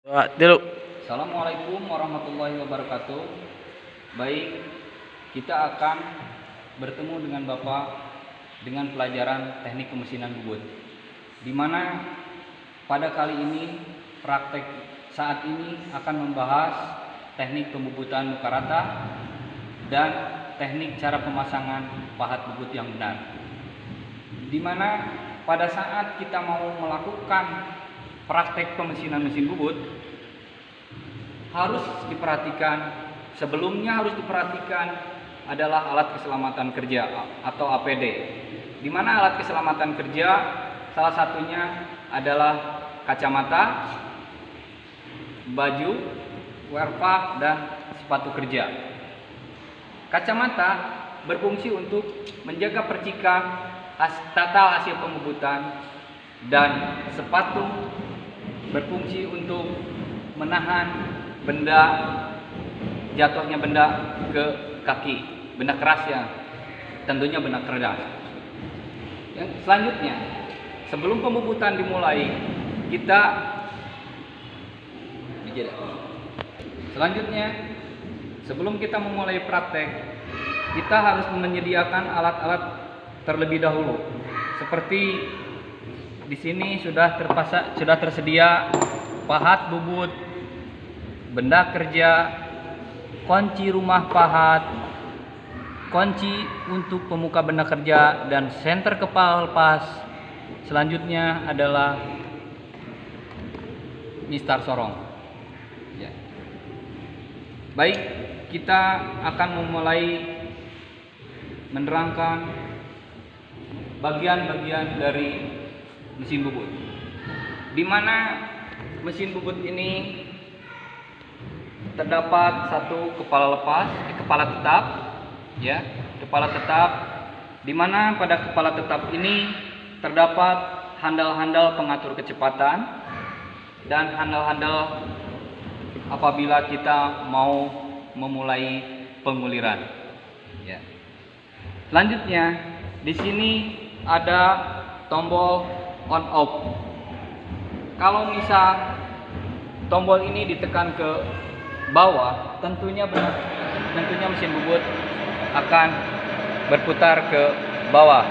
Dulu. Assalamualaikum warahmatullahi wabarakatuh. Baik, kita akan bertemu dengan Bapak dengan pelajaran teknik kemesinan bubut, di mana pada kali ini praktek saat ini akan membahas teknik pembubutan muka rata dan teknik cara pemasangan pahat bubut yang benar, di mana pada saat kita mau melakukan praktek pemesinan mesin bubut harus diperhatikan adalah alat keselamatan kerja atau APD, di mana alat keselamatan kerja salah satunya adalah kacamata, baju, wearpack, dan sepatu kerja. Kacamata berfungsi untuk menjaga percikan total hasil pembubutan, dan sepatu berfungsi untuk menahan jatuhnya benda ke kaki, benda keras ya, tentunya benda keras. Yang selanjutnya, sebelum pembubutan dimulai, sebelum kita memulai praktek, kita harus menyediakan alat-alat terlebih dahulu. Seperti di sini sudah tersedia pahat bubut, benda kerja, kunci rumah pahat, kunci untuk pemuka benda kerja, dan senter kepal pas. Selanjutnya adalah mistar sorong. Ya. Baik, kita akan memulai menerangkan bagian-bagian dari mesin bubut, di mana mesin bubut ini terdapat satu kepala tetap, ya, kepala tetap, di mana pada kepala tetap ini terdapat handal-handal pengatur kecepatan dan handal-handal apabila kita mau memulai penguliran. Ya. Selanjutnya, di sini ada tombol on off. Kalau misal tombol ini ditekan ke bawah, tentunya mesin bubut akan berputar ke bawah.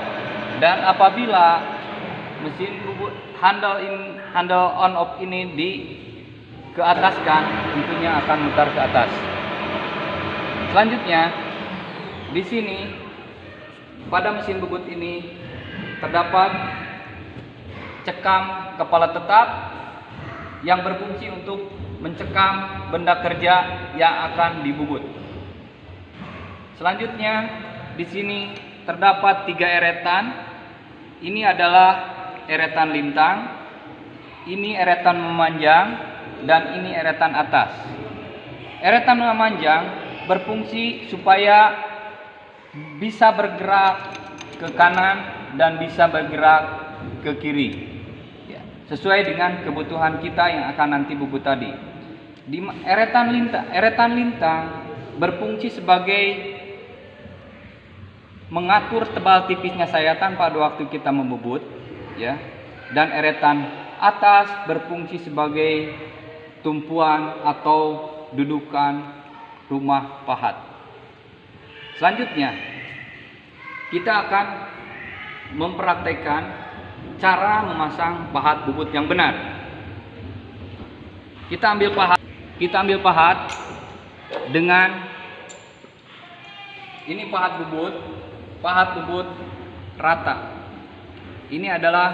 Dan apabila mesin bubut handle on off ini ke ataskan, tentunya akan mutar ke atas. Selanjutnya, di sini pada mesin bubut ini terdapat cekam kepala tetap yang berfungsi untuk mencekam benda kerja yang akan dibubut. Selanjutnya, di sini terdapat 3 eretan. Ini adalah eretan lintang, ini eretan memanjang, dan ini eretan atas. Eretan memanjang berfungsi supaya bisa bergerak ke kanan dan bisa bergerak ke kiri, ya, sesuai dengan kebutuhan kita yang akan nanti bubut tadi. Di eretan lintang berfungsi sebagai mengatur tebal tipisnya sayatan pada waktu kita membubut, ya. Dan eretan atas berfungsi sebagai tumpuan atau dudukan rumah pahat. Selanjutnya, kita akan mempraktekkan cara memasang pahat bubut yang benar. Kita ambil pahat dengan ini pahat bubut rata. Ini adalah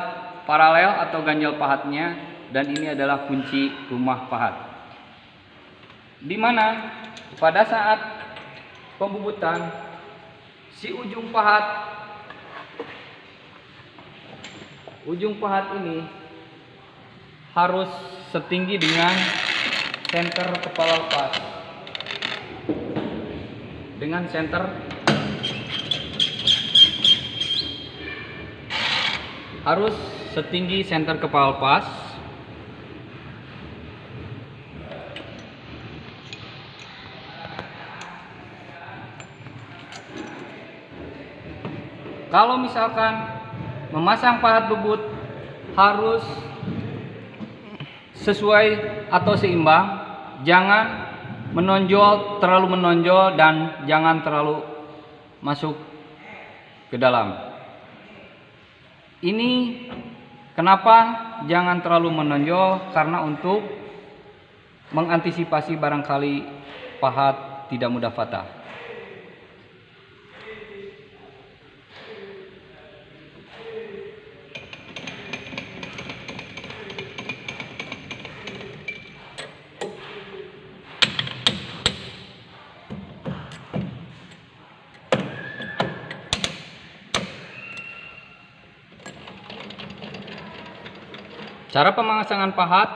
paralel atau ganjal pahatnya, dan ini adalah kunci rumah pahat. Di mana pada saat pembubutan, si ujung pahat ini harus setinggi dengan senter kepala pas. Dengan senter harus setinggi senter kepala pas. Kalau misalkan memasang pahat bubut harus sesuai atau seimbang, jangan terlalu menonjol dan jangan terlalu masuk ke dalam. Ini kenapa jangan terlalu menonjol? Karena untuk mengantisipasi barangkali pahat tidak mudah patah. Cara pemasangan pahat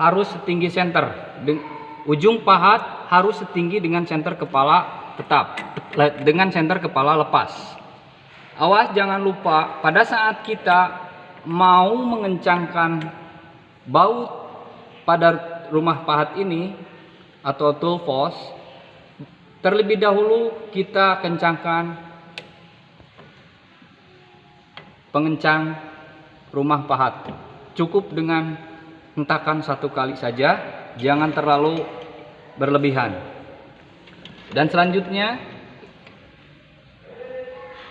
harus setinggi senter. Ujung pahat harus setinggi dengan senter kepala tetap, dengan senter kepala lepas. Awas jangan lupa pada saat kita mau mengencangkan baut pada rumah pahat ini atau tool post, terlebih dahulu kita kencangkan pengencang rumah pahat. Cukup dengan hentakan 1 kali saja, jangan terlalu berlebihan. Dan selanjutnya,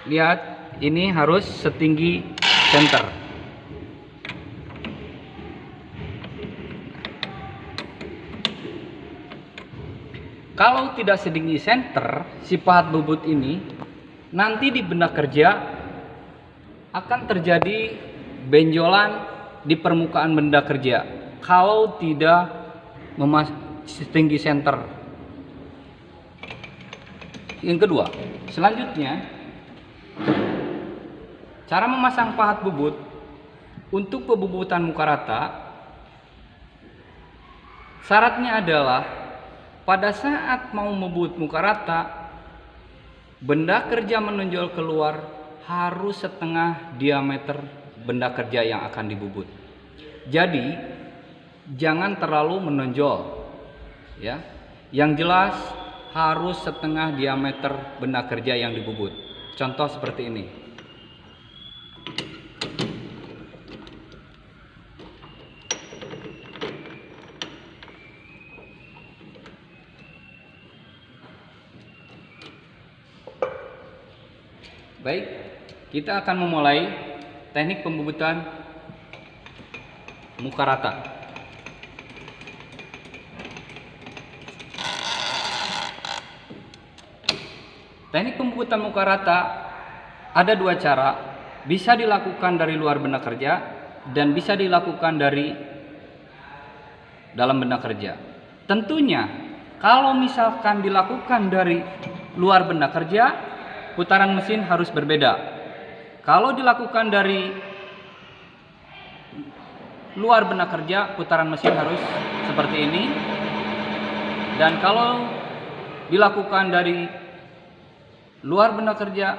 lihat ini harus setinggi senter. Kalau tidak setinggi senter, si pahat bubut ini nanti di benda kerja akan terjadi benjolan di permukaan benda kerja kalau tidak setinggi senter. Yang kedua, selanjutnya cara memasang pahat bubut untuk pembubutan muka rata. Syaratnya adalah pada saat mau membubut muka rata, benda kerja menonjol keluar harus setengah diameter benda kerja yang akan dibubut. Jadi jangan terlalu menonjol, ya. Yang jelas harus setengah diameter benda kerja yang dibubut. Contoh seperti ini. Baik, kita akan memulai teknik pembubutan muka rata. Teknik pembubutan muka rata ada 2 cara, bisa dilakukan dari luar benda kerja dan bisa dilakukan dari dalam benda kerja. Tentunya kalau misalkan dilakukan dari luar benda kerja, putaran mesin harus berbeda. Kalau dilakukan dari luar benda kerja, putaran mesin harus seperti ini. Dan kalau dilakukan dari luar benda kerja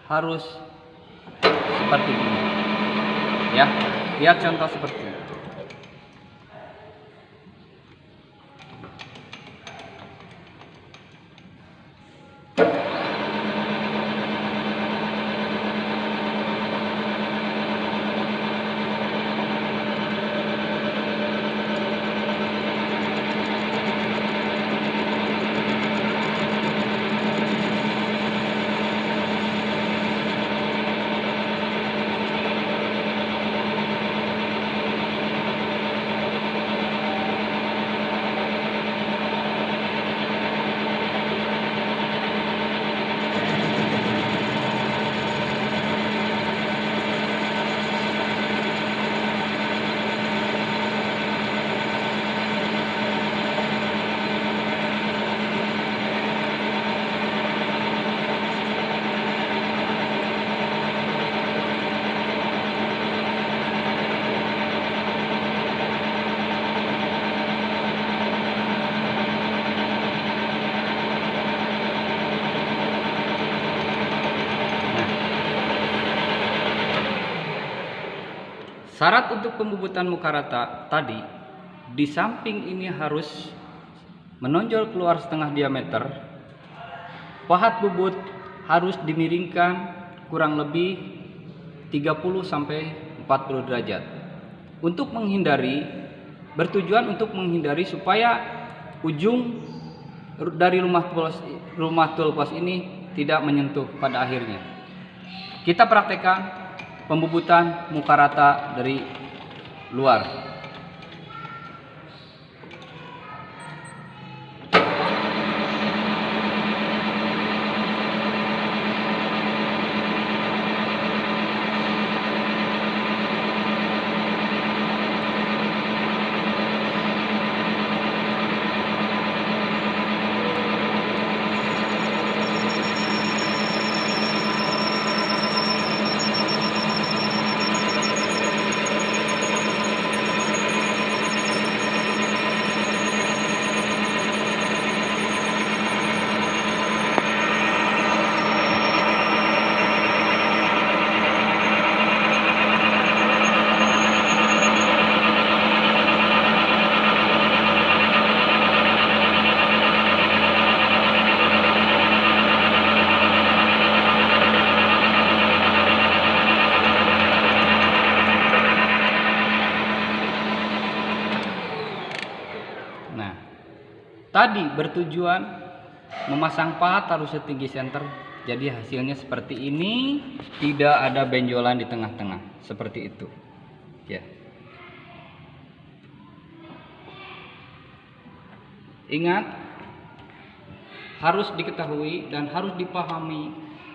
harus seperti ini. Ya, lihat contoh seperti ini. Syarat untuk pembubutan muka rata tadi, di samping ini harus menonjol keluar setengah diameter. Pahat bubut harus dimiringkan kurang lebih 30 sampai 40 derajat. Untuk menghindari bertujuan untuk menghindari supaya ujung dari rumah tulpas ini tidak menyentuh pada akhirnya. Kita praktekkan pembubutan muka rata dari luar. Nah, tadi bertujuan memasang pahat harus setinggi senter. Jadi hasilnya seperti ini, tidak ada benjolan di tengah-tengah, seperti itu. Ya. Ingat, harus diketahui dan harus dipahami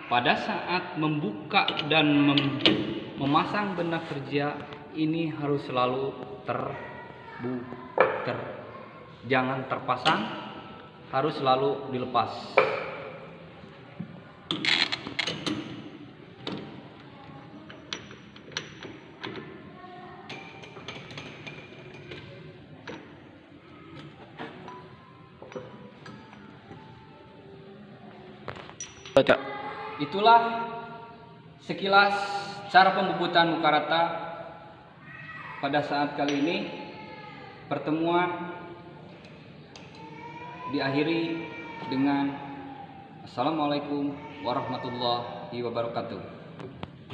pada saat membuka dan memasang benda kerja ini harus selalu jangan terpasang, harus selalu dilepas. Itulah sekilas cara pembubutan muka rata pada saat kali ini. Pertemuan diakhiri dengan Assalamualaikum warahmatullahi wabarakatuh.